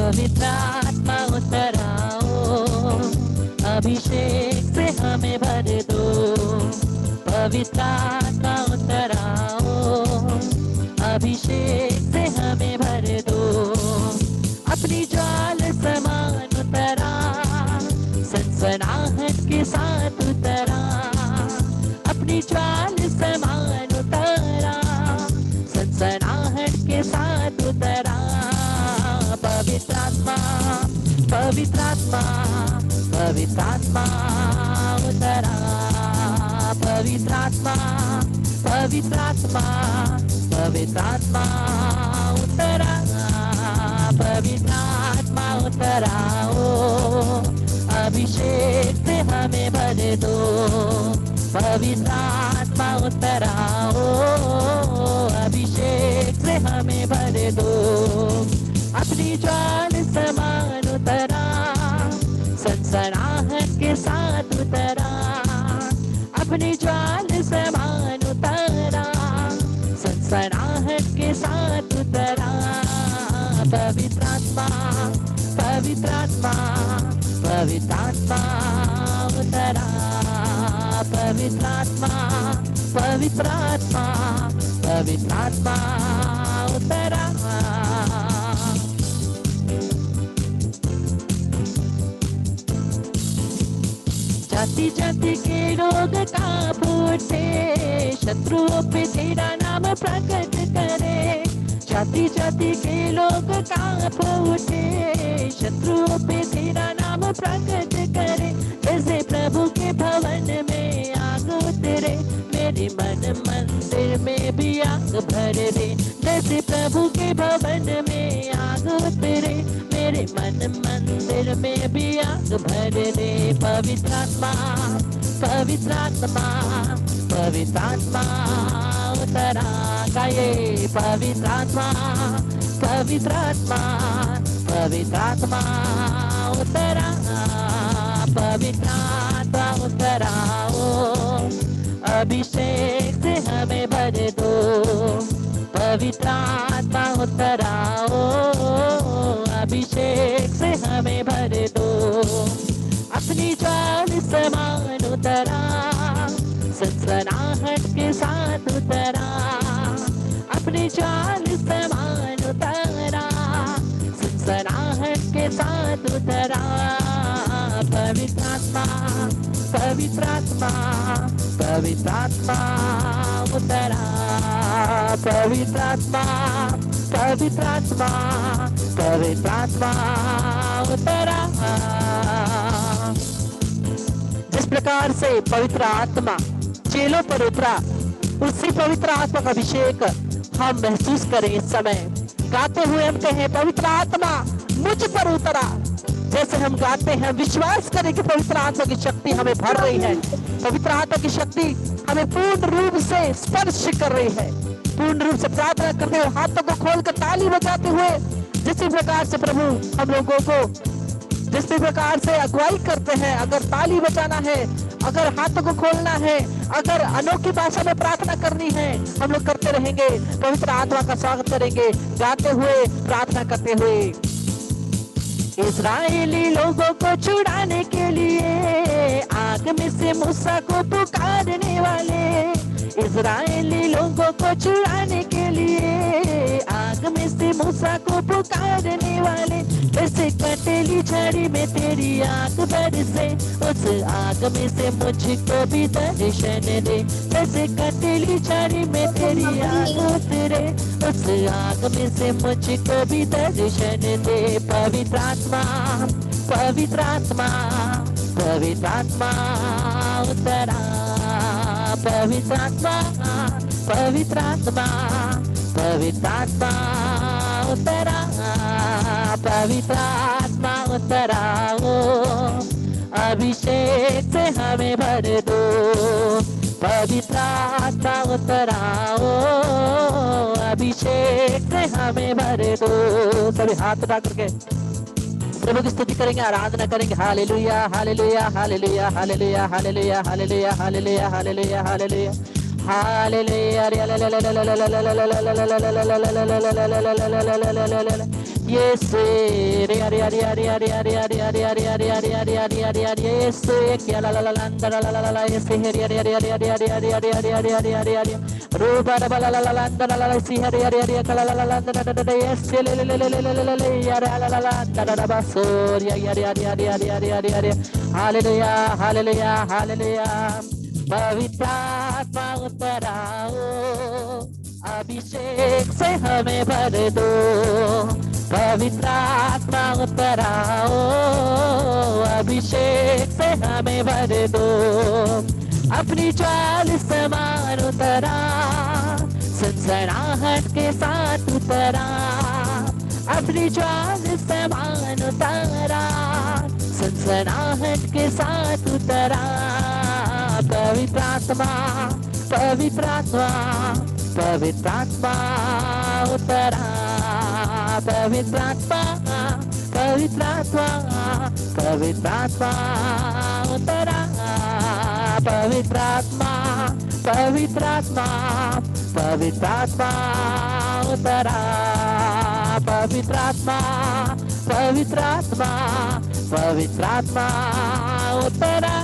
पवित्र आत्मा उतर आओ, अभिषेक से हमें भर दो। पवित्र आत्मा उतर आओ, अभिषेक से हमें भर दो। अपनी ज्वाल समान उतरा, सनसनाहट के साथ उतरा। अपनी ज्वाल समान उतरा, सनसनाहट के साथ उतरा। पवित्र आत्मा, पवित्र आत्मा, पवित्र आत्मा उतरा। पवित्र आत्मा, पवित्र आत्मा, पवित्र आत्मा उतरा। पवित्र आत्मा उतराओ, अभिषेक से हमें भर दो। पवित्र आत्मा उतराओ, अभिषेक से हमें भर दो। अपनी ज्वाल समान उतरा, सनसनाहट के साथ उतरा। अपनी ज्वाल समान उतरा, सनसनाहट के साथ उतरा। पवित्र आत्मा, पवित्र आत्मा, पवित्र आत्मा उतरा। पवित्र आत्मा, पवित्र आत्मा, पवित्र आत्मा उतरा। जाति जाति के लोग कांप उठे, शत्रुओं पे तेरा नाम प्रकट करे। जाति जाति के लोग कांप उठे, शत्रुओं पे तेरा नाम प्रकट करे। जैसे प्रभु के भवन में आग उतरे, मेरे मन मंदिर में भी आग भर दे। जैसे प्रभु के भवन में आग उतरे, मेरे मन मंदिर में भी आग भर दे। पवित्र आत्मा, पवित्र आत्मा, पवित्र आत्मा उतरा। गाये पवित्र आत्मा, पवित्र आत्मा, पवित्र आत्मा उतरा। पवित्र आत्मा उतराओ, अभिषेक से हमें भर दो। पवित्र आत्मा उतराओ, अभिषेक से हमें भर दो। अपनी ज्वाल समान उतरा, सनसनाहट के साथ उतरा। अपनी ज्वाल समान उतरा, सनसनाहट के साथ उतरा। पवित्र आत्मा, पवित्र आत्मा, पवित्र आत्मा उतरा। पवित्र आत्मा, पवित्र आत्मा, पवित्र आत्मा उतरा। जिस प्रकार से पवित्र आत्मा चेलों पर उतरा, उसी पवित्र आत्मा का अभिषेक हम महसूस करें। इस समय गाते हुए हम कहें, पवित्र आत्मा मुझ पर उतरा। जैसे हम गाते हैं, विश्वास करें कि पवित्र आत्मा की शक्ति हमें भर रही है। पवित्र आत्मा की शक्ति हमें पूर्ण रूप से स्पर्श कर रही है। पूर्ण रूप से प्रार्थना करते हुए, हाथों को खोलकर ताली बजाते हुए, जिस प्रकार से प्रभु हम लोगों को जिस प्रकार से अगुवाई करते हैं, अगर ताली बजाना है, अगर हाथों को खोलना है, अगर अनोखी भाषा में प्रार्थना करनी है, हम लोग करते रहेंगे। पवित्र आत्मा का स्वागत करेंगे, गाते हुए, प्रार्थना करते हुए। इस्राएली लोगों को छुड़ाने के लिए आग में से मूसा को पुकारने वाले, इस्राएली लोगों को छुड़ाने के लिए आग में से मूसा को पुकारने वाले। जैसे कटेली छड़ी में तेरी आग बरसे, उस आग में से मुझको भी दर्शन दे। जैसे कटेली छड़ी में तेरी आग उतरे, उस आग में से मुझको भी दर्शन दे। पवित्र आत्मा, पवित्र आत्मा, पवित्र आत्मा उतरा। पवित्र आत्मा, पवित्र आत्मा, पवित्र आत्मा उतरा। पवित्र आत्मा उतराओ, अभिषेक से हमें भर दो। पवित्र आत्मा उतराओ, अभिषेक से हमें भर दो। सभी हाथ उठा करके प्रभु की स्तुति करेंगे, आराधना करेंगे। Hallelujah, hallelujah, hallelujah, hallelujah, hallelujah, hallelujah, hallelujah, hallelujah, hallelujah, hallelujah. Yesu re re re re re re re re re re re re re re re re re Yesu kia la la la la la la la la Yesu re re re re re re re re re re re re re re Ruba la la la la la la la la si re re re la la la la la Yesu le le le le le le le ya la la la la la basur ya ya ya ya ya ya ya ya Hallelujah hallelujah hallelujah पवित्र आत्मा उतर आओ अभिषेक से हमें भर दो पवित्र आत्मा उतर आओ अभिषेक से हमें भर दो अपनी ज्वाल समान उतरा सनसनाहट के साथ उतरा अपनी ज्वाल समान उतरा सनसनाहट के साथ उतरा पवित्र आत्मा पवित्र आत्मा पवित्र आत्मा उतरा पवित्र आत्मा पवित्र आत्मा पवित्र आत्मा उतरा पवित्र आत्मा पवित्र आत्मा पवित्र आत्मा उतरा पवित्र आत्मा पवित्र आत्मा पवित्र आत्मा उतरा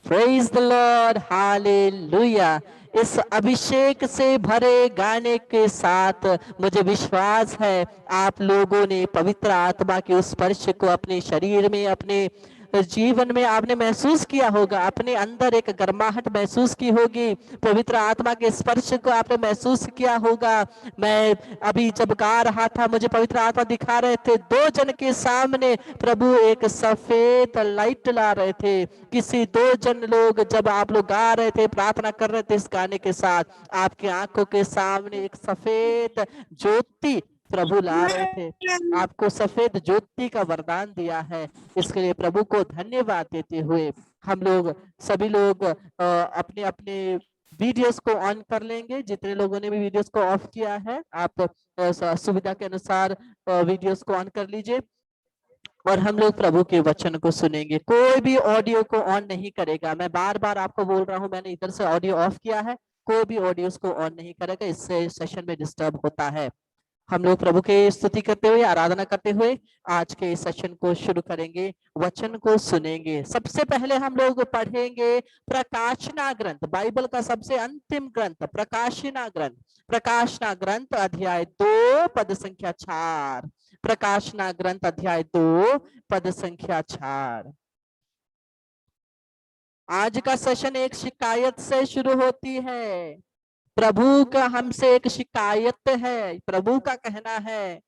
Praise the Lord, Hallelujah. इस अभिषेक से भरे गाने के साथ मुझे विश्वास है आप लोगों ने पवित्र आत्मा के उस स्पर्श को अपने शरीर में अपने जीवन में आपने महसूस किया होगा अपने अंदर एक गर्माहट महसूस की होगी पवित्र आत्मा के स्पर्श को आपने महसूस किया होगा मैं अभी जब गा रहा था मुझे पवित्र आत्मा दिखा रहे थे 2 जन के सामने प्रभु एक सफेद लाइट ला रहे थे किसी 2 जन लोग जब आप लोग गा रहे थे प्रार्थना कर रहे थे इस गाने के साथ आपकी आंखों के सामने एक सफेद ज्योति प्रभु ला रहे थे आपको सफेद ज्योति का वरदान दिया है इसके लिए प्रभु को धन्यवाद देते हुए हम लोग सभी लोग अपने अपने वीडियोस को ऑन कर लेंगे जितने लोगों ने भी वीडियोस को ऑफ किया है आप सुविधा के अनुसार वीडियोस को ऑन कर लीजिए और हम लोग प्रभु के वचन को सुनेंगे कोई भी ऑडियो को ऑन नहीं करेगा मैं बार बार आपको बोल रहा हूं मैंने इधर से ऑडियो ऑफ किया है कोई भी ऑडियोस को ऑन नहीं करेगा इससे सेशन में डिस्टर्ब होता है हम लोग प्रभु के स्तुति करते हुए आराधना करते हुए आज के सेशन को शुरू करेंगे वचन को सुनेंगे सबसे पहले हम लोग पढ़ेंगे प्रकाशना ग्रंथ बाइबल का सबसे अंतिम ग्रंथ प्रकाशना ग्रंथ अध्याय 2 पद संख्या 4 प्रकाशना ग्रंथ अध्याय 2 पद संख्या 4 आज का सेशन एक शिकायत से शुरू होती है प्रभु का हमसे एक शिकायत है प्रभु का कहना है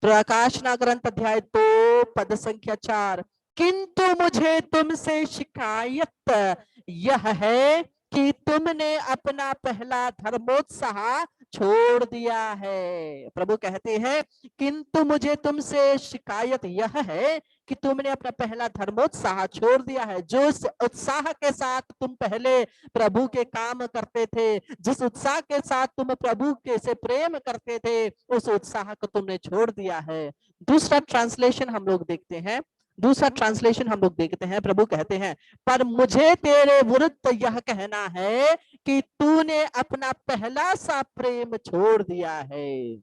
प्रकाशना ग्रंथ अध्याय 2 पद संख्या 4 किंतु मुझे तुमसे शिकायत यह है कि तुमने अपना पहला धर्मोत्साह छोड़ दिया है प्रभु कहते हैं किंतु मुझे तुमसे शिकायत यह है कि तुमने अपना पहला धर्मोत्साह छोड़ दिया है जो उत्साह के साथ तुम पहले प्रभु के काम करते थे जिस उत्साह के साथ तुम प्रभु के से प्रेम करते थे उस उत्साह को तुमने छोड़ दिया है दूसरा ट्रांसलेशन हम लोग देखते हैं प्रभु कहते हैं पर मुझे तेरे विरुद्ध यह कहना है कि तूने अपना पहला सा प्रेम छोड़ दिया है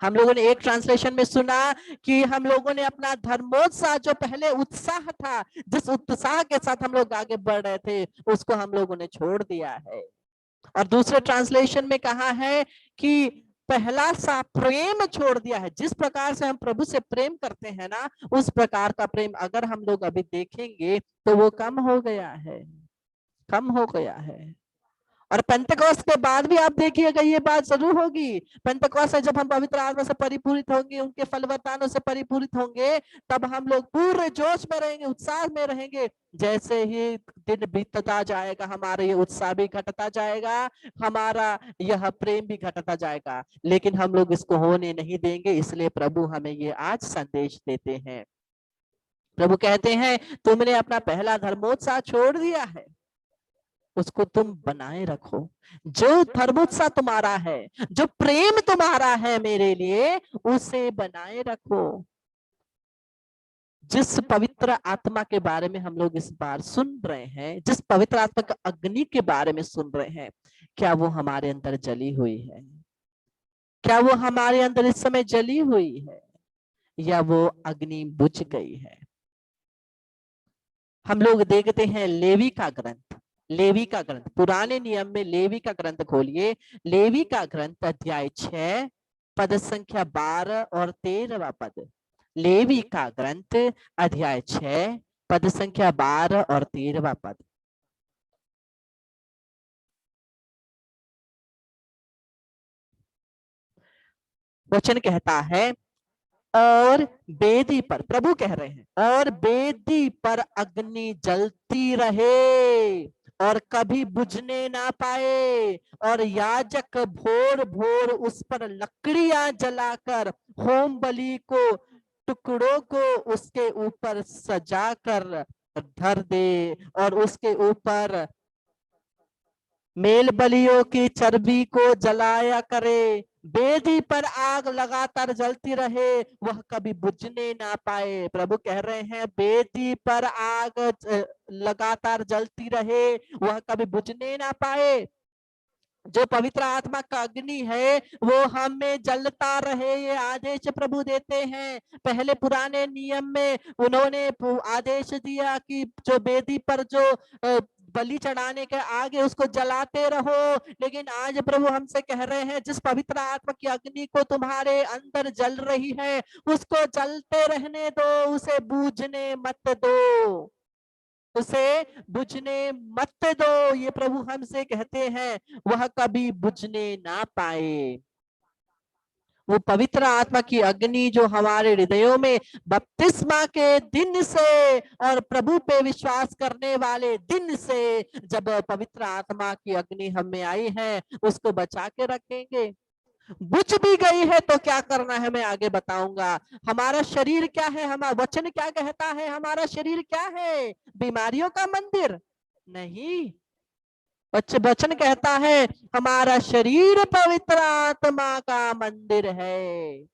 हम लोगों ने एक ट्रांसलेशन में सुना कि हम लोगों ने अपना धर्मोत्साह जो पहले उत्साह था जिस उत्साह के साथ हम लोग आगे बढ़ रहे थे उसको हम लोगों ने छोड़ दिया है और दूसरे ट्रांसलेशन में कहा है कि पहला सा प्रेम छोड़ दिया है जिस प्रकार से हम प्रभु से प्रेम करते हैं ना उस प्रकार का प्रेम अगर हम लोग अभी देखेंगे तो वो कम हो गया है और पेंटेकोस्ट के बाद भी आप देखिएगा ये बात जरूर होगी पेंटेकोस्ट से जब हम पवित्र आत्मा से परिपूरित होंगे उनके फल वरदानों से परिपूरित होंगे तब हम लोग पूरे जोश में रहेंगे उत्साह में रहेंगे जैसे ही दिन बीतता जाएगा हमारा ये उत्साह भी घटता जाएगा हमारा यह प्रेम भी घटता जाएगा लेकिन हम लोग इसको होने नहीं देंगे इसलिए प्रभु हमें ये आज संदेश देते हैं प्रभु कहते हैं तुमने अपना पहला धर्मोत्साह छोड़ दिया है उसको तुम बनाए रखो जो धर्मोत्साह तुम्हारा है जो प्रेम तुम्हारा है मेरे लिए उसे बनाए रखो जिस पवित्र आत्मा के बारे में हम लोग इस बार सुन रहे हैं जिस पवित्र आत्मा का अग्नि के बारे में सुन रहे हैं क्या वो हमारे अंदर जली हुई है? क्या वो हमारे अंदर इस समय जली हुई है या वो अग्नि बुझ गई है? हम लोग देखते हैं लेवी का ग्रंथ, लेवी का ग्रंथ, पुराने नियम में लेवी का ग्रंथ खोलिए, लेवी का ग्रंथ अध्याय 6 पद संख्या 12 और 13वां पद। लेवी का ग्रंथ अध्याय 6 पद संख्या 12 और 13वां पद। वचन कहता है, और वेदी पर, प्रभु कह रहे हैं, और वेदी पर अग्नि जलती रहे और कभी बुझने ना पाए, और याजक भोर भोर उस पर लकड़ियां जलाकर होम बलि को, टुकड़ों को उसके ऊपर सजा कर धर दे, और उसके ऊपर मेल बलियों की चर्बी को जलाया करे। वेदी पर आग लगातार जलती रहे, वह कभी बुझने ना पाए। प्रभु कह रहे हैं वेदी पर आग लगातार जलती रहे, वह कभी बुझने ना पाए। जो पवित्र आत्मा का अग्नि है वो हमें जलता रहे, ये आदेश प्रभु देते हैं। पहले पुराने नियम में उन्होंने आदेश दिया कि जो वेदी पर जो बलि चढ़ाने के आगे उसको जलाते रहो, लेकिन आज प्रभु हमसे कह रहे हैं जिस पवित्र आत्मा की अग्नि को तुम्हारे अंदर जल रही है उसको जलते रहने दो, उसे बूझने मत दो, उसे बुझने मत दो। ये प्रभु हमसे कहते हैं, वह कभी बुझने ना पाए। वो पवित्र आत्मा की अग्नि जो हमारे हृदयों में बपतिस्मा के दिन से और प्रभु पे विश्वास करने वाले दिन से जब पवित्र आत्मा की अग्नि हमें आई है, उसको बचा के रखेंगे। बुझ भी गई है तो क्या करना है मैं आगे बताऊंगा। हमारा शरीर क्या है, हमारा वचन क्या कहता है, हमारा शरीर क्या है? बीमारियों का मंदिर नहीं, वचन कहता है हमारा शरीर पवित्र आत्मा का मंदिर है।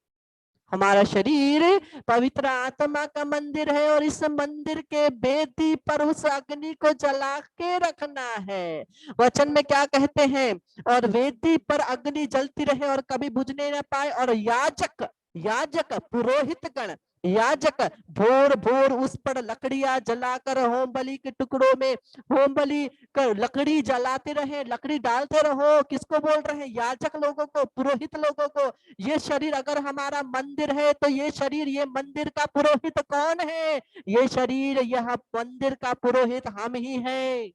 हमारा शरीर पवित्र आत्मा का मंदिर है और इस मंदिर के वेदी पर उस अग्नि को जला के रखना है। वचन में क्या कहते हैं? और वेदी पर अग्नि जलती रहे और कभी बुझने न पाए, और याजक, याजक पुरोहित गण, याजक भोर भोर उस पर लकड़ियां जलाकर होम बलि के टुकड़ों में होम बलि कर लकड़ी जलाते रहे, लकड़ी डालते रहो। किसको बोल रहे हैं? याजक लोगों को, पुरोहित लोगों को। ये शरीर अगर हमारा मंदिर है तो ये शरीर, ये मंदिर का पुरोहित कौन है? ये शरीर, यह मंदिर का पुरोहित हम ही है।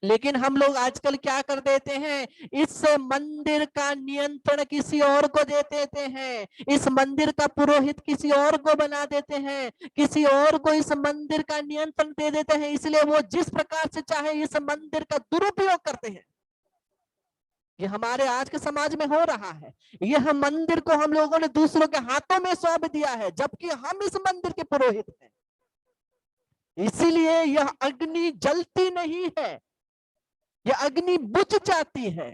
लेकिन हम लोग आजकल क्या कर देते हैं? इस मंदिर का नियंत्रण किसी और को दे देते हैं, इस मंदिर का पुरोहित किसी और को बना देते हैं, किसी और को इस मंदिर का नियंत्रण दे देते हैं, इसलिए वो जिस प्रकार से चाहे इस मंदिर का दुरुपयोग करते हैं। ये हमारे आज के समाज में हो रहा है। यह मंदिर को हम लोगों ने दूसरों के हाथों में सौंप दिया है, जबकि हम इस मंदिर के पुरोहित हैं। इसीलिए यह अग्नि जलती नहीं है, यह अग्नि बुझ जाती है।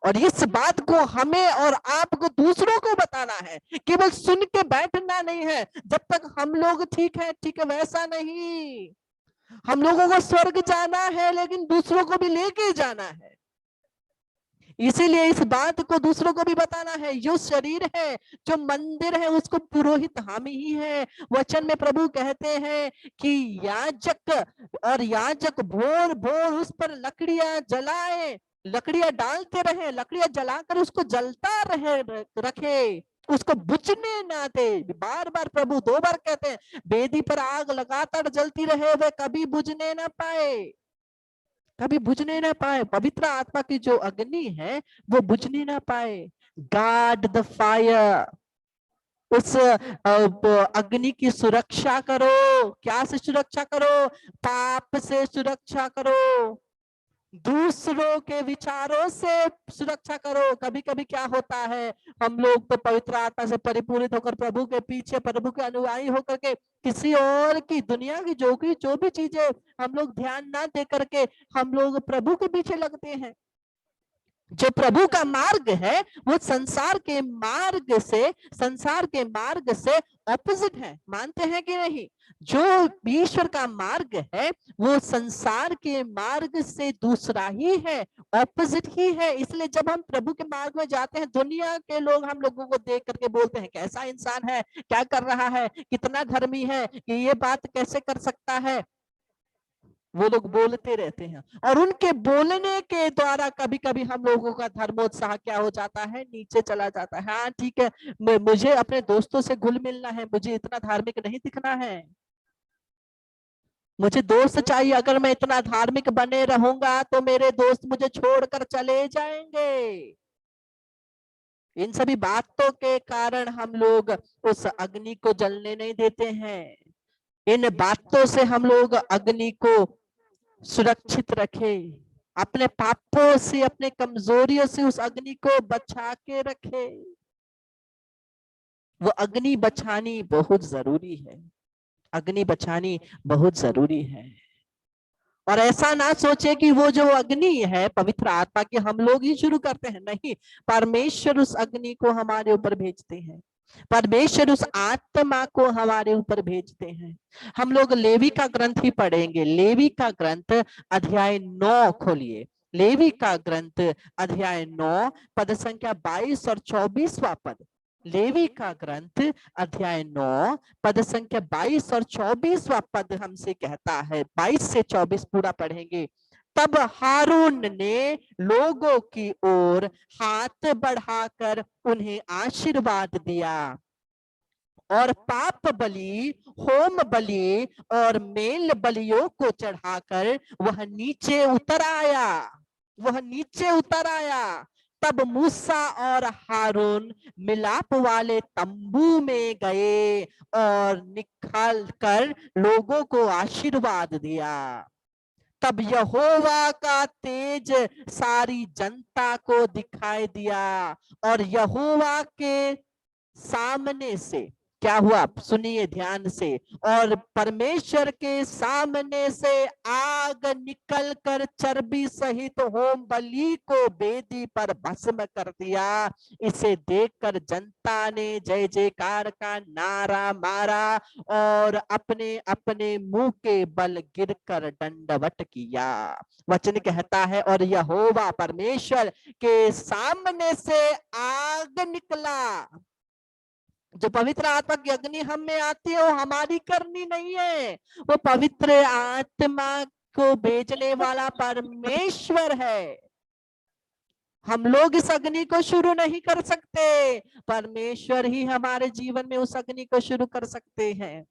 और इस बात को हमें और आपको दूसरों को बताना है, केवल सुन के बैठना नहीं है। जब तक हम लोग ठीक है, ठीक है, वैसा नहीं। हम लोगों को स्वर्ग जाना है, लेकिन दूसरों को भी लेके जाना है। इसीलिए इस बात को दूसरों को भी बताना है। जो शरीर है, जो मंदिर है, उसको पुरोहित हम ही है। वचन में प्रभु कहते हैं कि याजक, और याजक भोर भोर उस पर लकड़ियां जलाए, लकड़ियां डालते रहे, लकड़ियां जलाकर उसको जलता रहे, रखे, उसको बुझने ना दे। बार बार प्रभु 2 बार कहते हैं वेदी पर आग लगातार जलती रहे, वे कभी बुझने ना पाए, कभी बुझने ना पाए। पवित्र आत्मा की जो अग्नि है वो बुझने ना पाए। गार्ड द फायर, उस अग्नि की सुरक्षा करो। क्या से सुरक्षा करो? पाप से सुरक्षा करो, दूसरों के विचारों से सुरक्षा करो। कभी कभी क्या होता है, हम लोग तो पवित्र आत्मा से परिपूरित होकर प्रभु के पीछे, प्रभु के अनुयायी होकर के किसी और की, दुनिया की जो भी चीजें हम लोग ध्यान ना दे करके हम लोग प्रभु के पीछे लगते हैं। जो प्रभु का मार्ग है वो संसार के मार्ग से ऑपोजिट है। मानते हैं कि नहीं? जो ईश्वर का मार्ग है वो संसार के मार्ग से दूसरा ही है, ऑपोजिट ही है। इसलिए जब हम प्रभु के मार्ग में जाते हैं, दुनिया के लोग हम लोगों को देख करके बोलते हैं कैसा इंसान है, क्या कर रहा है, कितना धर्मी है, कि ये बात कैसे कर सकता है। वो लोग बोलते रहते हैं और उनके बोलने के द्वारा कभी कभी हम लोगों का धर्मोत्साह क्या हो जाता है, नीचे चला जाता है। हाँ ठीक है, मुझे अपने दोस्तों से घुल मिलना है, मुझे इतना धार्मिक नहीं दिखना है, मुझे दोस्त चाहिए। अगर मैं इतना धार्मिक बने रहूंगा तो मेरे दोस्त मुझे छोड़कर चले जाएंगे। इन सभी बातों के कारण हम लोग उस अग्नि को जलने नहीं देते हैं। इन बातों से हम लोग अग्नि को सुरक्षित रखे, अपने पापों से, अपने कमजोरियों से उस अग्नि को बचा के रखे। वो अग्नि बचानी बहुत जरूरी है, अग्नि बचानी बहुत जरूरी है। और ऐसा ना सोचे कि वो जो अग्नि है पवित्र आत्मा की हम लोग ही शुरू करते हैं, नहीं, परमेश्वर उस अग्नि को हमारे ऊपर भेजते हैं, परमेश्वर उस आत्मा को हमारे ऊपर भेजते हैं। हम लोग लेवी का ग्रंथ ही पढ़ेंगे। लेवी का ग्रंथ अध्याय 9 खोलिए। लेवी का ग्रंथ अध्याय 9 पद संख्या 22 और 24वां पद। लेवी का ग्रंथ अध्याय 9 पद संख्या 22 और 24वां पद हमसे कहता है, 22 से 24 पूरा पढ़ेंगे। तब हारून ने लोगों की ओर हाथ बढ़ाकर उन्हें आशीर्वाद दिया और पाप बलि, होम बलि और मेल बलियों को चढ़ाकर वह नीचे उतर आया, वह नीचे उतर आया। तब मूसा और हारून मिलाप वाले तंबू में गए और निकाल कर लोगों को आशीर्वाद दिया। तब यहोवा का तेज सारी जनता को दिखाई दिया और यहोवा के सामने से क्या हुआ, सुनिए ध्यान से, और परमेश्वर के सामने से आग निकल कर चर्बी सहित होम बलि को वेदी पर भस्म कर दिया। इसे देखकर जनता ने जय जयकार का नारा मारा और अपने अपने मुंह के बल गिरकर दंडवत किया। वचन कहता है और यहोवा परमेश्वर के सामने से आग निकला। जो पवित्र आत्मा की अग्नि हम में आती है वो हमारी करनी नहीं है, वो पवित्र आत्मा को भेजने वाला परमेश्वर है। हम लोग इस अग्नि को शुरू नहीं कर सकते, परमेश्वर ही हमारे जीवन में उस अग्नि को शुरू कर सकते हैं।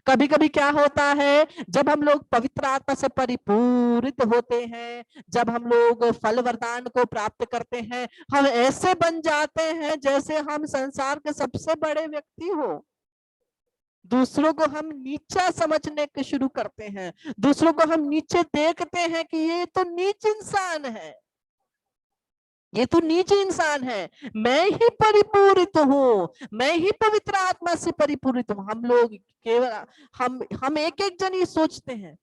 कभी कभी क्या होता है, जब हम लोग पवित्र आत्मा से परिपूरित होते हैं, जब हम लोग फल वरदान को प्राप्त करते हैं, हम ऐसे बन जाते हैं जैसे हम संसार के सबसे बड़े व्यक्ति हो। दूसरों को हम नीचा समझने के शुरू करते हैं, दूसरों को हम नीचे देखते हैं कि ये तो नीच इंसान है, ये तो नीच इंसान है, मैं ही परिपूरित हूँ, मैं ही पवित्र आत्मा से परिपूरित हूँ। हम लोग केवल हम एक एक जन ये सोचते हैं,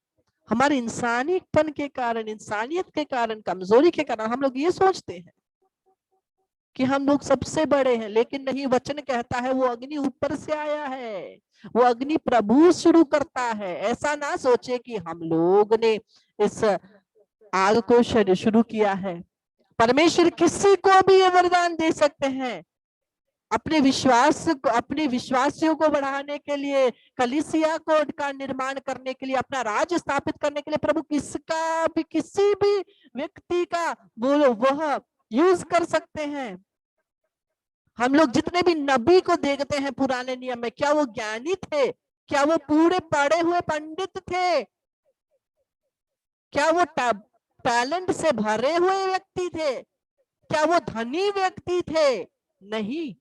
हमारे इंसानीपन के कारण, इंसानियत के कारण, कमजोरी के कारण हम लोग ये सोचते हैं कि हम लोग सबसे बड़े हैं। लेकिन नहीं, वचन कहता है वो अग्नि ऊपर से आया है, वो अग्नि प्रभु शुरू करता है। ऐसा ना सोचे कि हम लोग ने इस आग को शुरू किया है। परमेश्वर किसी को भी ये वरदान दे सकते हैं, अपने विश्वास को, अपने विश्वासियों को बढ़ाने के लिए, कलीसिया को का निर्माण करने के लिए, अपना राज स्थापित करने के लिए प्रभु किसका भी, किसी भी व्यक्ति का वो वह यूज कर सकते हैं। हम लोग जितने भी नबी को देखते हैं पुराने नियम में, क्या वो ज्ञानी थे? क्या वो पूरे पढ़े हुए पंडित थे? क्या वो टैलेंट से भरे हुए व्यक्ति थे? क्या वो धनी व्यक्ति थे? नहीं,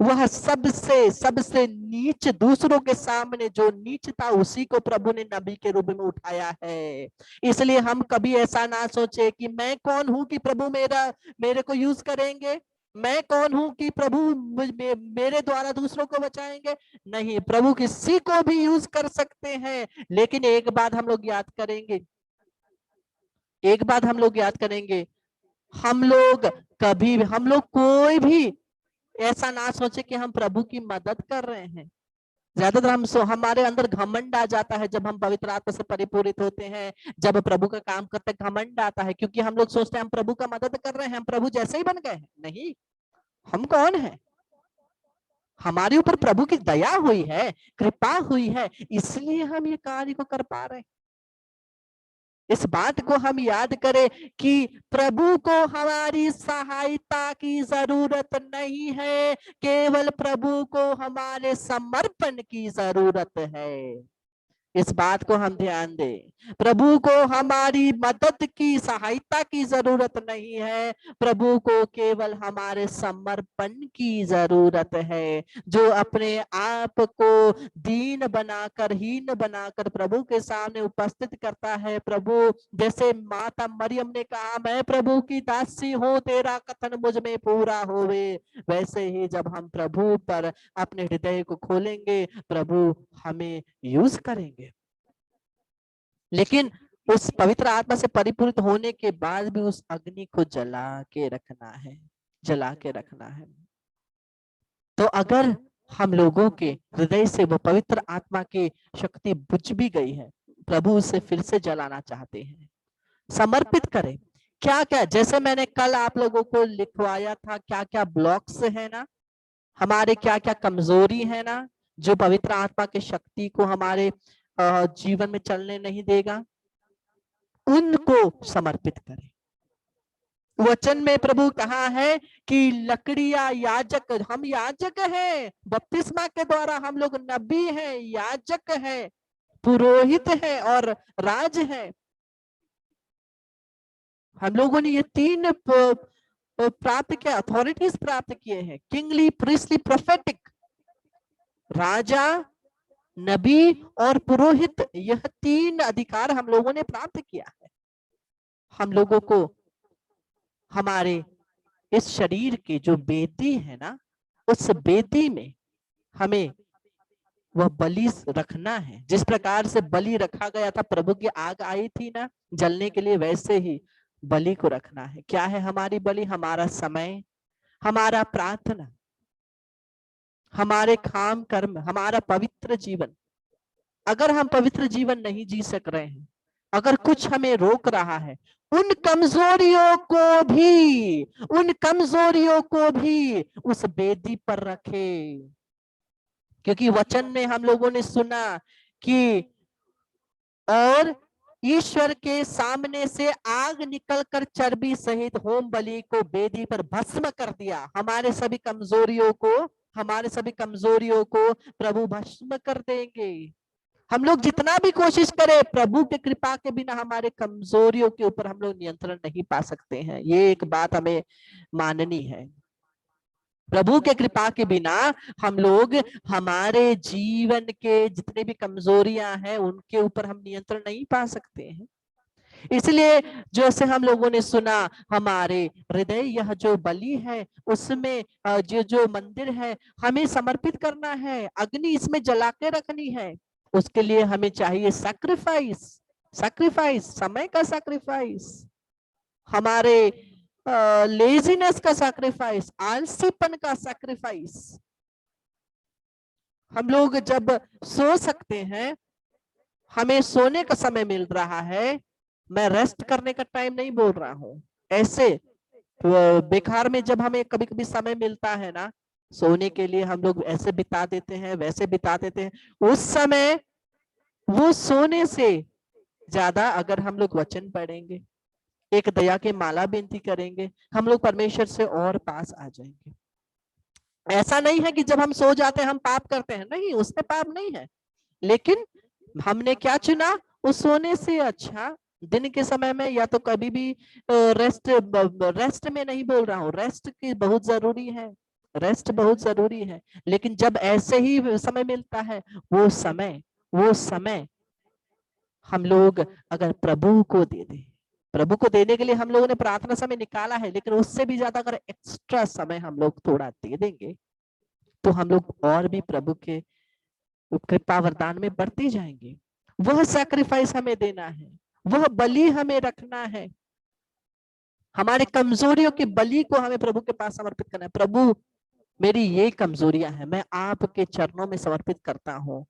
वह सबसे सबसे नीच, दूसरों के सामने जो नीच था उसी को प्रभु ने नबी के रूप में उठाया है। इसलिए हम कभी ऐसा ना सोचे कि मैं कौन हूं कि प्रभु मेरे को यूज करेंगे, मैं कौन हूं कि प्रभु मेरे द्वारा दूसरों को बचाएंगे। नहीं, प्रभु किसी को भी यूज कर सकते हैं। लेकिन एक बात हम लोग याद करेंगे, एक बात हम लोग याद करेंगे, हम लोग कभी भी, हम लोग कोई भी ऐसा ना सोचे कि हम प्रभु की मदद कर रहे हैं। ज्यादातर हमारे अंदर घमंड आ जाता है जब हम पवित्र आत्मा से परिपूरित होते हैं, जब प्रभु का काम करते हैं घमंड आता है, क्योंकि हम लोग सोचते हैं हम प्रभु का मदद कर रहे हैं, हम प्रभु जैसे ही बन गए हैं। नहीं, हम कौन है? हमारे ऊपर प्रभु की दया हुई है, कृपा हुई है, इसलिए हम ये कार्य को कर पा रहे हैं। इस बात को हम याद करें कि प्रभु को हमारी सहायता की जरूरत नहीं है, केवल प्रभु को हमारे समर्पण की जरूरत है। इस बात को हम ध्यान दें। प्रभु को हमारी मदद की, सहायता की जरूरत नहीं है, प्रभु को केवल हमारे समर्पण की जरूरत है। जो अपने आप को दीन बनाकर, हीन बनाकर प्रभु के सामने उपस्थित करता है। प्रभु, जैसे माता मरियम ने कहा, मैं प्रभु की दासी हूँ, तेरा कथन मुझ में पूरा होवे, वैसे ही जब हम प्रभु पर अपने हृदय को खोलेंगे, प्रभु हमें यूज करेंगे। लेकिन उस पवित्र आत्मा से परिपूरित होने के बाद भी उस अग्नि को जला के रखना है, जला के रखना है। तो अगर हम लोगों के हृदय से वो पवित्र आत्मा की शक्ति बुझ भी गई है, प्रभु उसे फिर से जलाना चाहते हैं। समर्पित करें। क्या क्या, जैसे मैंने कल आप लोगों को लिखवाया था, क्या क्या ब्लॉक्स है ना, हमारे क्या क्या कमजोरी है ना, जो पवित्र आत्मा की शक्ति को हमारे जीवन में चलने नहीं देगा, उनको समर्पित करें। वचन में प्रभु कहा है कि लकड़ियां याजक, हम याजक हैं, बपतिस्मा के द्वारा हम लोग नबी हैं, याजक हैं, पुरोहित हैं और राज हैं। हम लोगों ने ये तीन प्राप्त किया, अथॉरिटीज प्राप्त किए हैं, किंगली, प्रीस्टली, प्रोफेटिक, राजा, नबी और पुरोहित। यह तीन अधिकार हम लोगों ने प्राप्त किया है। हम लोगों को हमारे इस शरीर की जो बेदी है ना, उस बेदी में हमें वह बलि रखना है। जिस प्रकार से बलि रखा गया था, प्रभु की आग आई थी ना जलने के लिए, वैसे ही बलि को रखना है। क्या है हमारी बलि? हमारा समय, हमारा प्रार्थना, हमारे काम कर्म, हमारा पवित्र जीवन। अगर हम पवित्र जीवन नहीं जी सक रहे हैं, अगर कुछ हमें रोक रहा है, उन कमजोरियों को भी, उन कमजोरियों को भी उस बेदी पर रखे। क्योंकि वचन में हम लोगों ने सुना कि और ईश्वर के सामने से आग निकलकर चर्बी सहित होम बलि को बेदी पर भस्म कर दिया। हमारे सभी कमजोरियों को, हमारे सभी कमजोरियों को प्रभु भस्म कर देंगे। हम लोग जितना भी कोशिश करें, प्रभु के कृपा के बिना हमारे कमजोरियों के ऊपर हम लोग नियंत्रण नहीं पा सकते हैं। ये एक बात हमें माननी है। प्रभु के कृपा के बिना हम लोग हमारे जीवन के जितने भी कमजोरियां हैं, उनके ऊपर हम नियंत्रण नहीं पा सकते हैं। इसलिए जैसे हम लोगों ने सुना, हमारे हृदय, यह जो बलि है, उसमें जो जो मंदिर है, हमें समर्पित करना है, अग्नि इसमें जला के रखनी है। उसके लिए हमें चाहिए सैक्रिफाइस, सैक्रिफाइस, समय का सैक्रिफाइस, हमारे लेजीनेस का सैक्रिफाइस, आलसीपन का सैक्रिफाइस। हम लोग जब सो सकते हैं, हमें सोने का समय मिल रहा है, मैं रेस्ट करने का टाइम नहीं बोल रहा हूं, ऐसे बेकार में जब हमें कभी कभी समय मिलता है ना सोने के लिए, हम लोग ऐसे बिता देते हैं, वैसे बिता देते हैं। उस समय वो सोने से ज्यादा अगर हम लोग वचन पढ़ेंगे, एक दया के माला बेनती करेंगे, हम लोग परमेश्वर से और पास आ जाएंगे। ऐसा नहीं है कि जब हम सो जाते हैं हम पाप करते हैं, नहीं, उसमें पाप नहीं है। लेकिन हमने क्या चुना? उस सोने से अच्छा दिन के समय में, या तो कभी भी रेस्ट, रेस्ट में नहीं बोल रहा हूँ, रेस्ट की बहुत जरूरी है, रेस्ट बहुत जरूरी है, लेकिन जब ऐसे ही समय मिलता है, वो समय हम लोग अगर प्रभु को दे दें, प्रभु को देने के लिए हम लोगों ने प्रार्थना समय निकाला है, लेकिन उससे भी ज्यादा अगर एक्स्ट्रा समय हम लोग थोड़ा दे देंगे, तो हम लोग और भी प्रभु के कृपा वरदान में बढ़ते जाएंगे। वह सैक्रिफाइस हमें देना है, वह बलि हमें रखना है। हमारे कमजोरियों की बलि को हमें प्रभु के पास समर्पित करना है। प्रभु, मेरी ये कमजोरियां हैं, मैं आपके चरणों में समर्पित करता हूँ।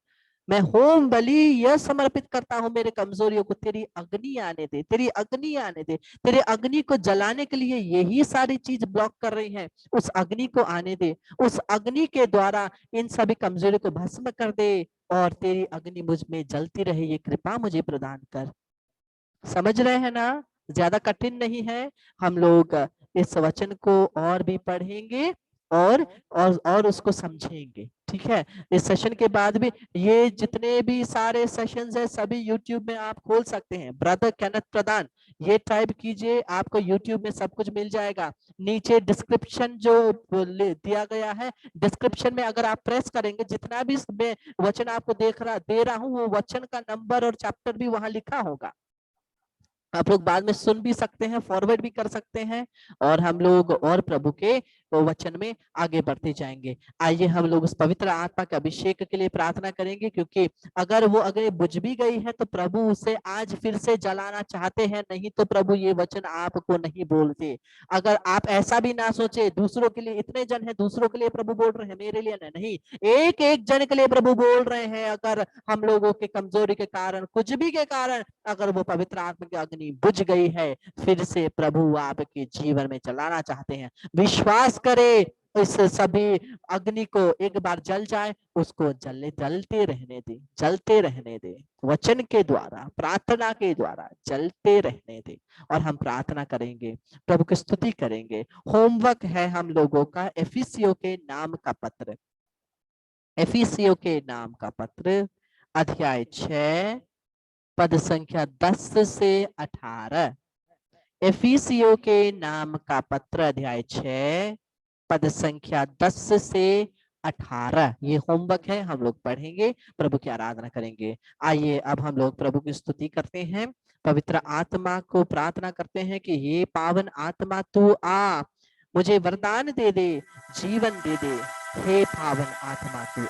मैं होम बलि यह समर्पित करता हूँ मेरे कमजोरियों को, तेरी अग्नि आने दे, तेरी अग्नि आने दे। तेरे अग्नि को जलाने के लिए यही सारी चीज ब्लॉक कर रही है, उस अग्नि को आने दे। उस अग्नि के द्वारा इन सभी कमजोरियों को भस्म कर दे और तेरी अग्नि मुझ में जलती रहे, ये कृपा मुझे प्रदान कर। समझ रहे हैं ना? ज्यादा कठिन नहीं है। हम लोग इस वचन को और भी पढ़ेंगे और उसको समझेंगे, ठीक है? इस सेशन के बाद भी ये जितने भी सारे सेशंस है सभी यूट्यूब में आप खोल सकते हैं। ब्रदर केनेथ प्रधान ये टाइप कीजिए, आपको यूट्यूब में सब कुछ मिल जाएगा। नीचे डिस्क्रिप्शन जो दिया गया है, डिस्क्रिप्शन में अगर आप प्रेस करेंगे, जितना भी मैं वचन आपको दे रहा हूँ, वो वचन का नंबर और चैप्टर भी वहां लिखा होगा। आप लोग बाद में सुन भी सकते हैं, फॉरवर्ड भी कर सकते हैं, और हम लोग और प्रभु के वचन में आगे बढ़ते जाएंगे। आइए हम लोग उस पवित्र आत्मा के अभिषेक के लिए प्रार्थना करेंगे, क्योंकि अगर वो अगर बुझ भी गई है तो प्रभु उसे आज फिर से जलाना चाहते हैं, नहीं तो प्रभु ये वचन आपको नहीं बोलते। अगर आप ऐसा भी ना सोचे दूसरों के लिए, इतने जन है दूसरों के लिए प्रभु बोल रहे हैं, मेरे लिए नहीं, एक एक जन के लिए प्रभु बोल रहे हैं। अगर हम लोगों के कमजोरी के कारण, कुछ भी के कारण अगर वो पवित्र आत्मा की अग्नि बुझ गई है, फिर से प्रभु आपके जीवन में चलाना चाहते हैं। विश्वास करे, इस सभी अग्नि को एक बार जल जाए, उसको जलते रहने दे, जलते रहने दे, वचन के द्वारा, प्रार्थना के द्वारा जलते रहने दे। और हम प्रार्थना करेंगे, प्रभु की स्तुति करेंगे। होमवर्क है हम लोगों का एफिसियों के नाम का पत्र, एफिसियों के नाम का पत्र, अध्याय 6 पद संख्या 10 से 18। एफिसियों के नाम का पत्र अध्याय 6 पद संख्या 10 से 18। ये होमवर्क है, हम लोग पढ़ेंगे, प्रभु की आराधना करेंगे। आइए अब हम लोग प्रभु की स्तुति करते हैं, पवित्र आत्मा को प्रार्थना करते हैं कि ये पावन आत्मा तू आ, मुझे वरदान दे दे, जीवन दे दे। हे पावन आत्मा तू आ।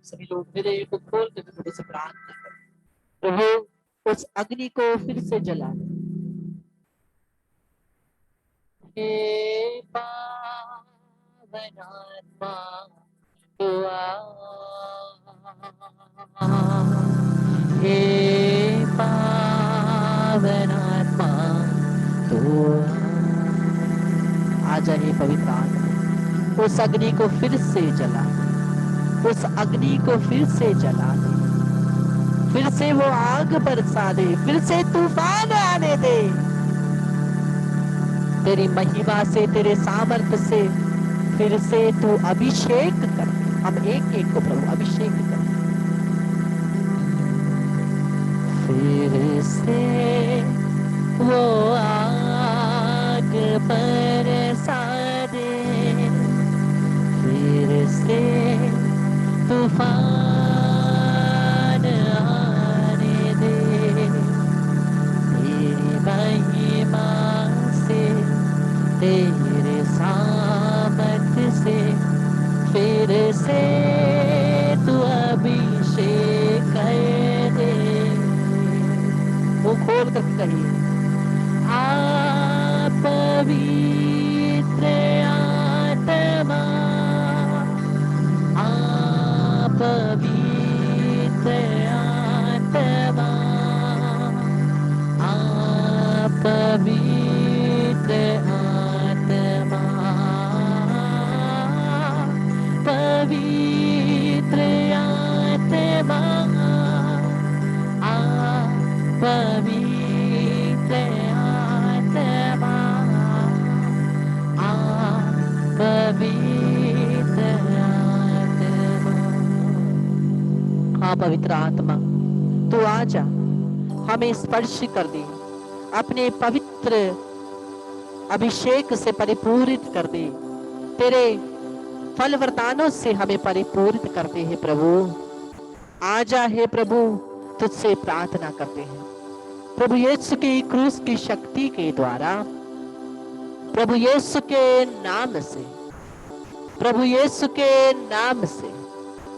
सभी लोग मेरे को खोल के प्रभु से प्रार्थना करें, प्रभु उस अग्नि को फिर से जला दे। हे पावन आत्मा तू आ, हे पावन आत्मा तू आ जा। हे पवित्र आत्मा उस अग्नि को फिर से जला दे, उस अग्नि को फिर से जला दे, फिर से वो आग बरसा दे, फिर से तूफान आने दे। तेरी महिमा से, तेरे सामर्थ्य से फिर से तू अभिषेक कर। हम एक एक को प्रभु अभिषेक कर, फिर से वो आग बरसा दे, फिर से तूफान आने दे। तेरी महिमा से, तेरे सामर्थ्य से फिर से तू अभिषेक कर दे। वो खोल कर कहिए, आप पवित्र आत्मा, आप पवित्र आत्मा, आप पवित्र आत्मा, पवित्र आत्मा, पवित्र आत्मा, पवित्र आत्मा। हाँ पवित्र आत्मा तू आ जा, हमें स्पर्श कर दे, अपने पवित्र अभिषेक से परिपूरित कर दे, तेरे फल वरदानों से हमें परिपूरित करते हैं। प्रभु आजा, हे प्रभु तुझसे प्रार्थना करते हैं, प्रभु यीशु की क्रूस की शक्ति के द्वारा, प्रभु यीशु के नाम से, प्रभु यीशु के नाम से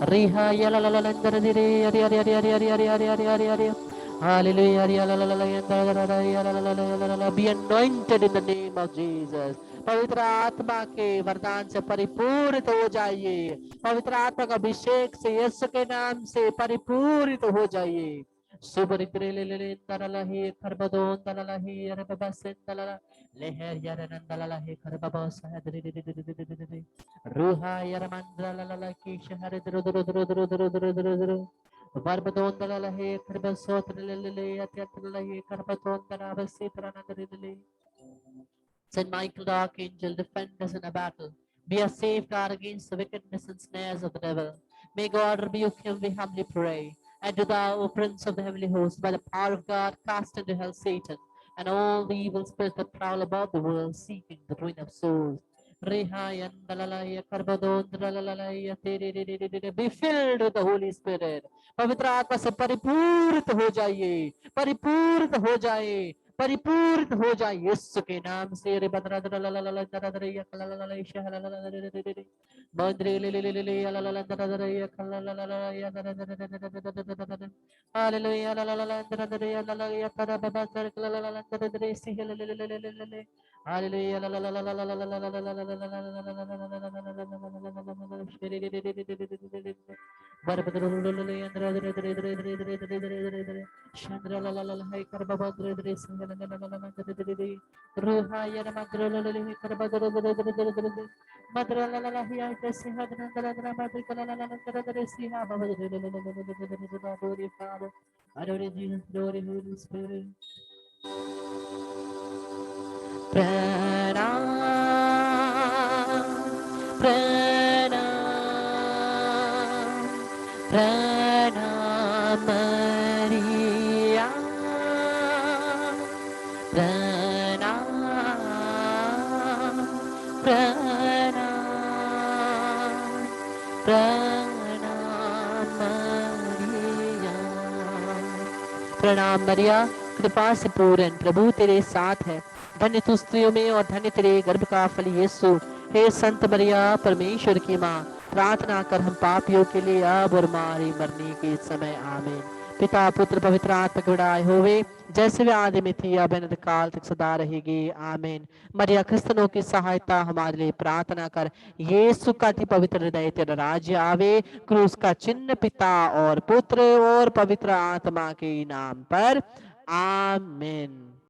Riha ya la la la la la la ya ya ya ya ya ya ya ya ya ya ya. Hallelujah ya la la la la ya la la la ya la la la la la la. Be anointed in the name of Jesus. पवित्र आत्मा के वरदान से परिपूरित हो जाइए। पवित्र आत्मा का अभिषेक से यीशु के नाम से परिपूरित हो जाइए। सुबरित्रे ले ले ले तरला ही खरबदोन तरला ही अरे बाबा से तरला लेहर यार नंदला ही खरबा सहदरी दे दे दे दे दे दे रूहा यार मंदला ला ला की शहर दरो दरो दरो दरो दरो दरो दरो दरो बरबदोन तरला ही खरबसोत ले ले ले अत्यंत ला ही खरबदोन तरला बसे तरना दे दे ले Saint Michael the Archangel, defend us in a battle. Be a safeguard against the wickedness and snares of the devil. May God rebuke him, we humbly pray. And do thou, O Prince of the heavenly host, by the power of God, cast into hell Satan and all the evil spirits that prowl about the world, seeking the ruin of souls. Be filled with the Holy Spirit. पवित्र आत्मा से परिपूरित हो जाइए, परिपूरित हो जाए, परिपूर्ण हो जाए यीशु के नाम से। रे बदरा दरा ला ला ला ला दरा दरा या कला ला ला ला ईशा ला ला ला ला रे रे रे रे बंदरे ले ले ले ले ले या ला ला ला दरा दरा या कला ला ला ला या दरा दरा दरा दरा दरा दरा दरा हालेलुया ला ला ला ला दरा दरा या ला ला या करा बाबा सर कला ला ला ला दरा दरा सी ले ले ले ले ले ले ले हालेलुया ला ला ला ला ला ला ला ला ला ला ला बर बदर ले ले ले अंदर दरे दरे दरे दरे दरे दरे दरे दरे Chandra la la la la hai karba badre dre singa la la la la la dre dre dre ruha ya na madra la la la karba dre dre dre dre dre dre madra la la la hi ay singa dre dre dre madra la la la la dre dre singa baba dre dre dre dre dre dre dre glory Father adore Jesus glory Holy Spirit pranam pranam pranam Maria pranam pranam pranam Maria प्रणाम मरिया कृपा से पूर्ण प्रभु तेरे साथ है धन्य तू स्त्रियों में और धन्य तेरे गर्भ का फल यीशु हे संत मरिया परमेश्वर की माँ प्रार्थना कर हम पापियों के लिए अब और हमारी मरने के समय आमीन पिता पुत्र पवित्र आत्मा की बड़ाई होवे जैसे वे आदि में थी अब अनंत काल तक सदा रहेगी आमीन मरिया क्रिस्तनों की सहायता हमारे लिए प्रार्थना कर यीशु का अति पवित्र हृदय तेरा राज्य आवे क्रूस का चिन्ह पिता और पुत्र और पवित्र आत्मा के नाम पर आमीन